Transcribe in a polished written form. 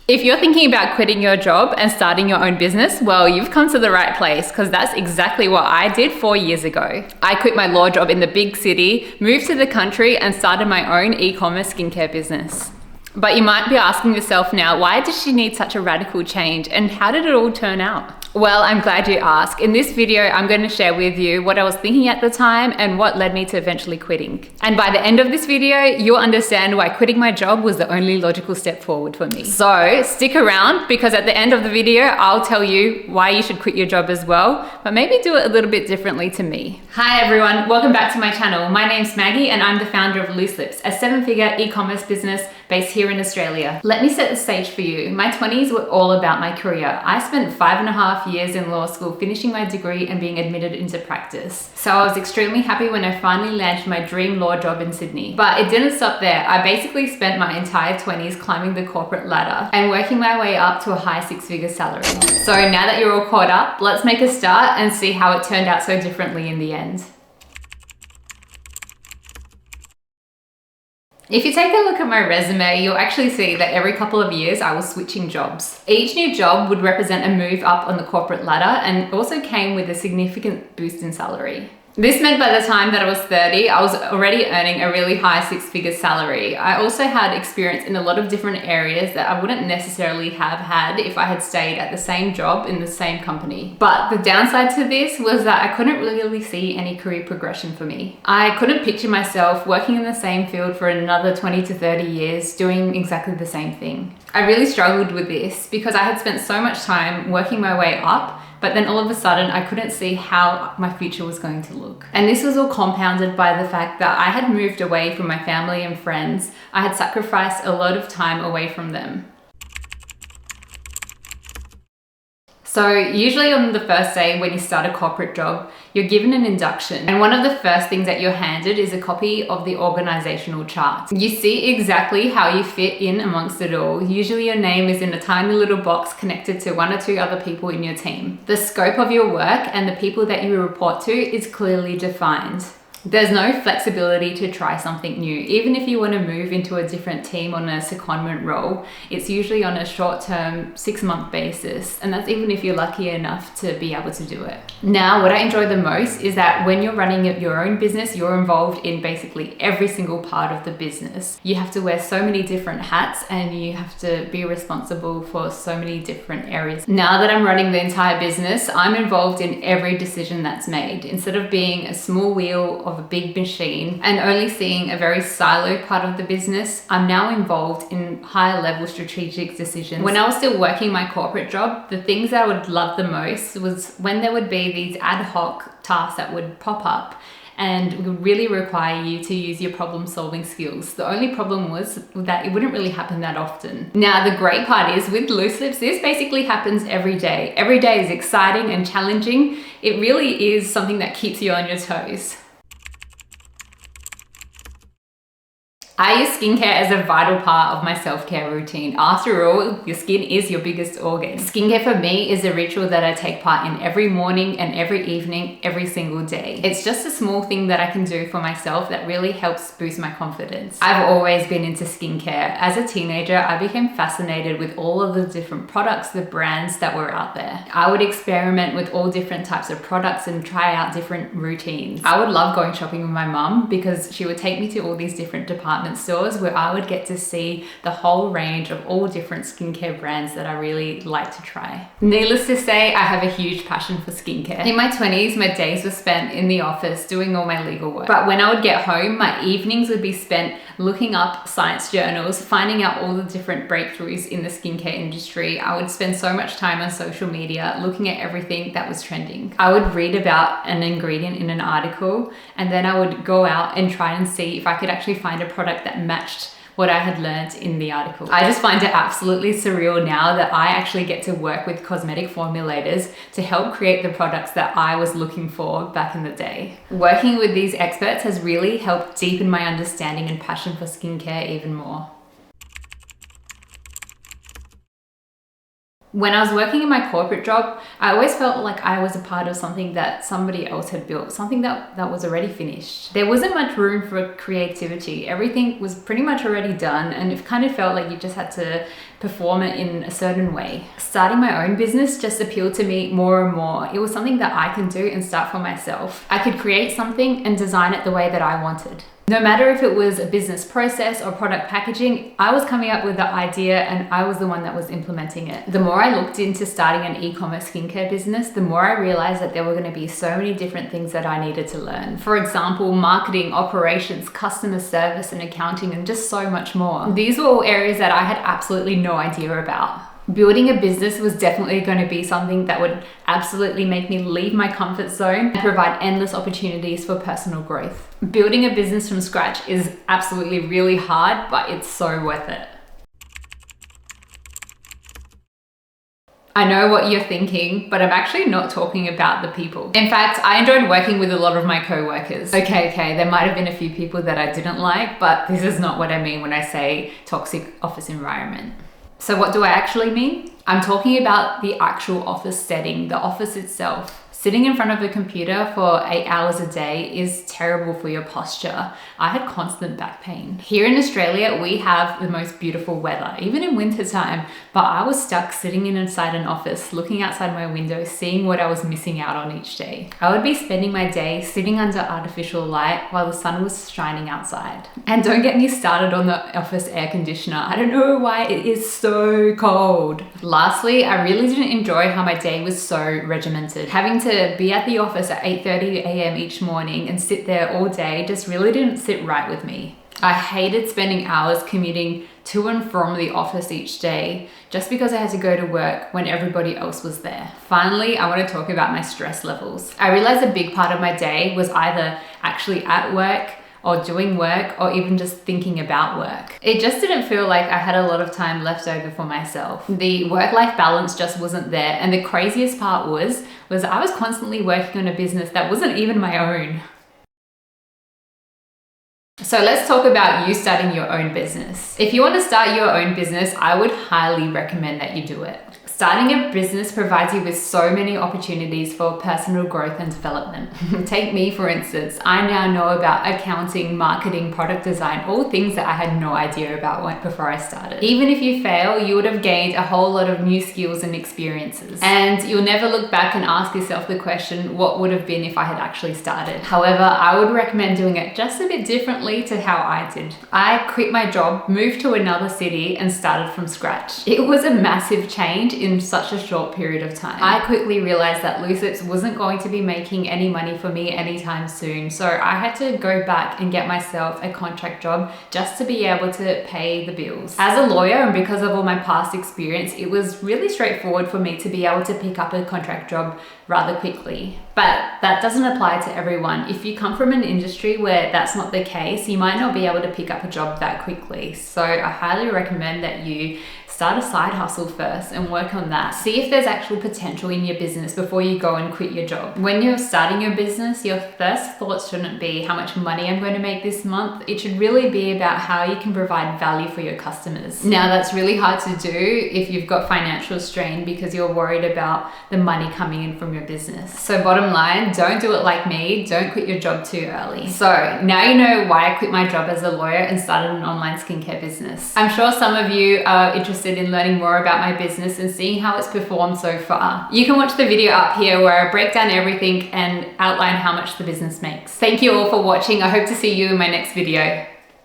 If you're thinking about quitting your job and starting your own business, well, you've come to the right place because that's exactly what I did 4 years ago. I quit my law job in the big city, moved to the country and started my own e-commerce skincare business. But you might be asking yourself now, why did she need such a radical change and how did it all turn out? Well, I'm glad you asked. In this video, I'm going to share with you what I was thinking at the time and what led me to eventually quitting. And by the end of this video, you'll understand why quitting my job was the only logical step forward for me. So stick around because at the end of the video, I'll tell you why you should quit your job as well, but maybe do it a little bit differently to me. Hi everyone, welcome back to my channel. My name's Maggie and I'm the founder of Loose Lips, a 7-figure e-commerce business based here in Australia. Let me set the stage for you. My 20s were all about my career. I spent 5.5 years in law school, finishing my degree and being admitted into practice. So I was extremely happy when I finally landed my dream law job in Sydney. But it didn't stop there. I basically spent my entire 20s climbing the corporate ladder and working my way up to a high 6-figure salary. So now that you're all caught up, let's make a start and see how it turned out so differently in the end. If you take a look at my resume, you'll actually see that every couple of years I was switching jobs. Each new job would represent a move up on the corporate ladder and also came with a significant boost in salary. This meant by the time that I was 30, I was already earning a really high 6-figure salary. I also had experience in a lot of different areas that I wouldn't necessarily have had if I had stayed at the same job in the same company. But the downside to this was that I couldn't really see any career progression for me. I couldn't picture myself working in the same field for another 20 to 30 years doing exactly the same thing. I really struggled with this because I had spent so much time working my way up, but then all of a sudden I couldn't see how my future was going to look. And this was all compounded by the fact that I had moved away from my family and friends. I had sacrificed a lot of time away from them. So usually on the first day when you start a corporate job, you're given an induction. And one of the first things that you're handed is a copy of the organizational chart. You see exactly how you fit in amongst it all. Usually your name is in a tiny little box connected to 1 or 2 other people in your team. The scope of your work and the people that you report to is clearly defined. There's no flexibility to try something new. Even if you want to move into a different team on a secondment role, it's usually on a short-term 6-month basis. And that's even if you're lucky enough to be able to do it. Now, what I enjoy the most is that when you're running your own business, you're involved in basically every single part of the business. You have to wear so many different hats and you have to be responsible for so many different areas. Now that I'm running the entire business, I'm involved in every decision that's made. Instead of being a small wheel of a big machine and only seeing a very siloed part of the business, I'm now involved in higher level strategic decisions. When I was still working my corporate job, the things that I would love the most was when there would be these ad hoc tasks that would pop up and would really require you to use your problem solving skills. The only problem was that it wouldn't really happen that often. Now, the great part is with Loose Lips, this basically happens every day. Every day is exciting and challenging. It really is something that keeps you on your toes. I use skincare as a vital part of my self-care routine. After all, your skin is your biggest organ. Skincare for me is a ritual that I take part in every morning and every evening, every single day. It's just a small thing that I can do for myself that really helps boost my confidence. I've always been into skincare. As a teenager, I became fascinated with all of the different products, the brands that were out there. I would experiment with all different types of products and try out different routines. I would love going shopping with my mum because she would take me to all these different department stores where I would get to see the whole range of all different skincare brands that I really like to try. Needless to say, I have a huge passion for skincare. In my 20s, my days were spent in the office doing all my legal work. But when I would get home, my evenings would be spent looking up science journals, finding out all the different breakthroughs in the skincare industry. I would spend so much time on social media looking at everything that was trending. I would read about an ingredient in an article and then I would go out and try and see if I could actually find a product that matched what I had learned in the article. I just find it absolutely surreal now that I actually get to work with cosmetic formulators to help create the products that I was looking for back in the day. Working with these experts has really helped deepen my understanding and passion for skincare even more. When I was working in my corporate job, I always felt like I was a part of something that somebody else had built, something that was already finished. There wasn't much room for creativity. Everything was pretty much already done, and it kind of felt like you just had to perform it in a certain way. Starting my own business just appealed to me more and more. It was something that I can do and start for myself. I could create something and design it the way that I wanted. No matter if it was a business process or product packaging, I was coming up with the idea and I was the one that was implementing it. The more I looked into starting an e-commerce skincare business, the more I realized that there were going to be so many different things that I needed to learn. For example, marketing, operations, customer service, and accounting, and just so much more. These were all areas that I had absolutely no idea about. Building a business was definitely going to be something that would absolutely make me leave my comfort zone and provide endless opportunities for personal growth. Building a business from scratch is absolutely really hard, but it's so worth it. I know what you're thinking, but I'm actually not talking about the people. In fact, I enjoyed working with a lot of my co-workers. Okay, there might have been a few people that I didn't like, but this is not what I mean when I say toxic office environment. So what do I actually mean? I'm talking about the actual office setting, the office itself. Sitting in front of a computer for 8 hours a day is terrible for your posture. I had constant back pain. Here in Australia, we have the most beautiful weather, even in winter time, but I was stuck sitting inside an office, looking outside my window, seeing what I was missing out on each day. I would be spending my day sitting under artificial light while the sun was shining outside. And don't get me started on the office air conditioner. I don't know why it is so cold. Lastly, I really didn't enjoy how my day was so regimented. Having to be at the office at 8:30 a.m. each morning and sit there all day just really didn't sit right with me. I hated spending hours commuting to and from the office each day just because I had to go to work when everybody else was there. Finally, I want to talk about my stress levels. I realized a big part of my day was either actually at work or doing work, or even just thinking about work. It just didn't feel like I had a lot of time left over for myself. The work-life balance just wasn't there, and the craziest part was I was constantly working on a business that wasn't even my own. So let's talk about you starting your own business. If you want to start your own business, I would highly recommend that you do it. Starting a business provides you with so many opportunities for personal growth and development. Take me, for instance. I now know about accounting, marketing, product design, all things that I had no idea about before I started. Even if you fail, you would have gained a whole lot of new skills and experiences. And you'll never look back and ask yourself the question, what would have been if I had actually started? However, I would recommend doing it just a bit differently to how I did. I quit my job, moved to another city, and started from scratch. It was a massive change in such a short period of time. I quickly realized that Loose Lips wasn't going to be making any money for me anytime soon, so I had to go back and get myself a contract job just to be able to pay the bills. As a lawyer, and because of all my past experience, it was really straightforward for me to be able to pick up a contract job rather quickly. But that doesn't apply to everyone. If you come from an industry where that's not the case, you might not be able to pick up a job that quickly. So I highly recommend that you start a side hustle first and work on that. See if there's actual potential in your business before you go and quit your job. When you're starting your business, your first thoughts shouldn't be how much money I'm going to make this month. It should really be about how you can provide value for your customers. Now, that's really hard to do if you've got financial strain because you're worried about the money coming in from your business. So bottom line, don't do it like me. Don't quit your job too early. So now you know why I quit my job as a lawyer and started an online skincare business. I'm sure some of you are interested in learning more about my business and seeing how it's performed so far. You can watch the video up here where I break down everything and outline how much the business makes. Thank you all for watching. I hope to see you in my next video.